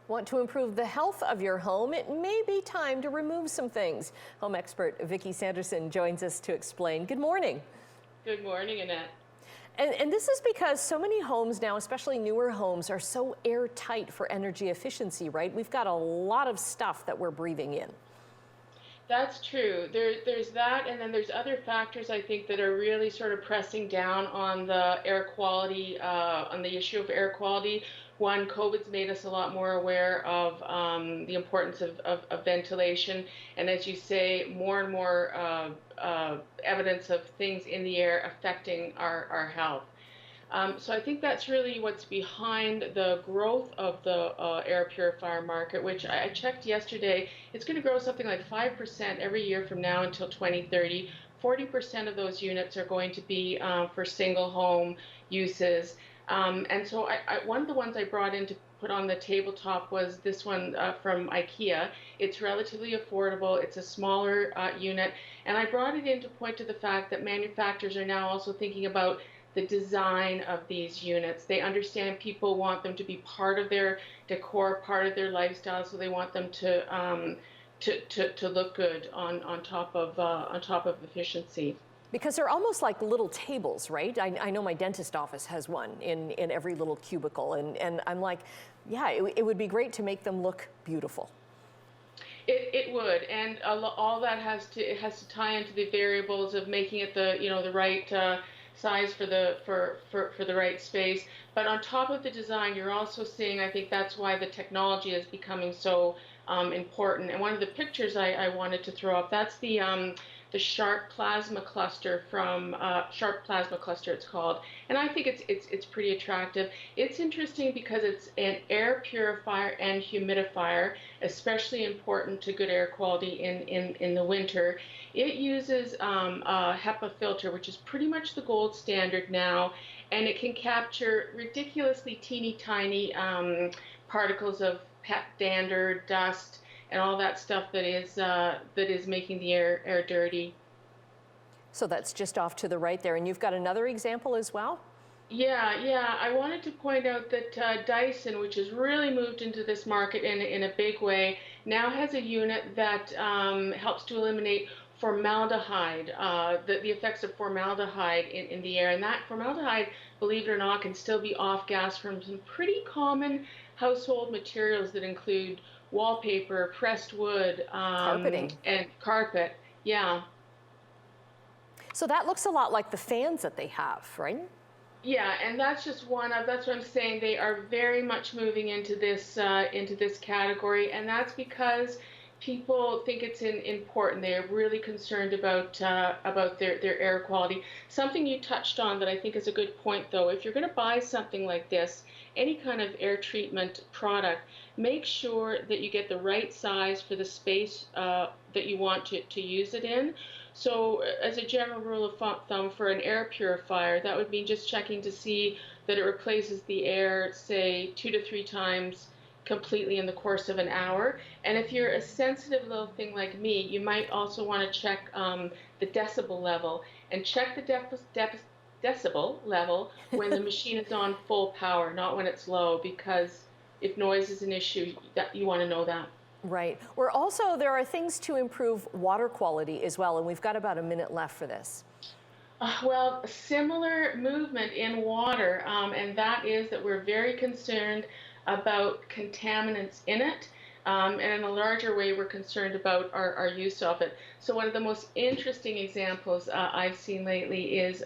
Want to improve the health of your home? It may be time to remove some things. Home expert Vicky Sanderson joins us to explain. Good morning. Good morning, Annette. And this is because so many homes now, especially newer homes, are so airtight for energy efficiency, right? We've got a lot of stuff that we're breathing in. That's true. There's that, and then there's other factors I think that are really sort of pressing down on the air quality, on the issue of air quality. One, COVID's made us a lot more aware of the importance of ventilation, and as you say, more and more evidence of things in the air affecting our health. So I think that's really what's behind the growth of the air purifier market, which I checked yesterday. It's going to grow something like 5% every year from now until 2030. 40% of those units are going to be for single home uses. And so one of the ones I brought in to put on the tabletop was this one from IKEA. It's relatively affordable. It's a smaller unit. And I brought it in to point to the fact that manufacturers are now also thinking about the design of these units. They understand people want them to be part of their decor, part of their lifestyle, so they want them to look good on top of efficiency. Because they're almost like little tables, right? I know my dentist office has one in every little cubicle, and I'm like, yeah, it would be great to make them look beautiful. It would, and all that has to tie into the variables of making it the right size for the right space. But on top of the design, you're also seeing, I think that's why the technology is becoming so important. And one of the pictures I wanted to throw up, that's the Sharp Plasma Cluster from Sharp Plasma Cluster, it's called, and I think it's pretty attractive. It's interesting because it's an air purifier and humidifier, especially important to good air quality in the winter. It uses a HEPA filter, which is pretty much the gold standard now, and it can capture ridiculously teeny tiny particles of pet dander, dust, and all that stuff that is making the air dirty. So that's just off to the right there, and you've got another example as well? Yeah. I wanted to point out that Dyson, which has really moved into this market in a big way, now has a unit that helps to eliminate formaldehyde, the effects of formaldehyde in the air. And that formaldehyde, believe it or not, can still be off-gas from some pretty common household materials that include wallpaper, pressed wood, carpeting, and carpet. Yeah. So that looks a lot like the fans that they have, right? Yeah, and that's just one of, that's what I'm saying. They are very much moving into this category, and that's because people think it's important. They are really concerned about their air quality. Something you touched on that I think is a good point, though. If you're going to buy something like this, any kind of air treatment product, make sure that you get the right size for the space that you want to use it in. So as a general rule of thumb for an air purifier, that would mean just checking to see that it replaces the air, say, 2 to 3 times completely in the course of an hour. And if you're a sensitive little thing like me, you might also want to check the decibel level, and check the decibel level when the machine is on full power, not when it's low, because if noise is an issue, that you want to know that. Right. There are things to improve water quality as well, and we've got about a minute left for this. Well, similar movement in water, and that is that we're very concerned about contaminants in it, and in a larger way, we're concerned about our use of it. So one of the most interesting examples I've seen lately is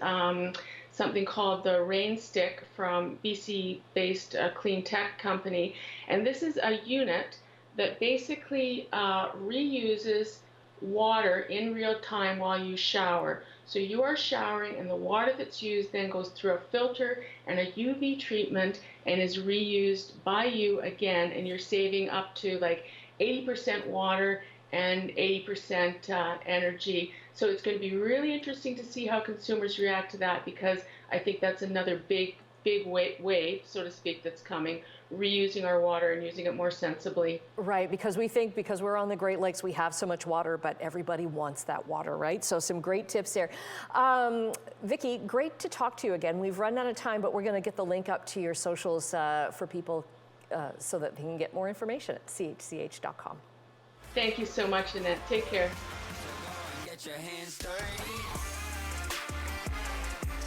something called the Rain Stick from BC-based clean tech company, and this is a unit that basically reuses water in real time while you shower. So you are showering, and the water that's used then goes through a filter and a UV treatment and is reused by you again, and you're saving up to like 80% water and 80% energy. So it's going to be really interesting to see how consumers react to that, because I think that's another big wave, so to speak, that's coming, reusing our water and using it more sensibly. Right, because we think because we're on the Great Lakes, we have so much water, but everybody wants that water, right? So some great tips there. Vicky, great to talk to you again. We've run out of time, but we're going to get the link up to your socials for people so that they can get more information at chch.com. Thank you so much, Annette. Take care. Get your hands dirty.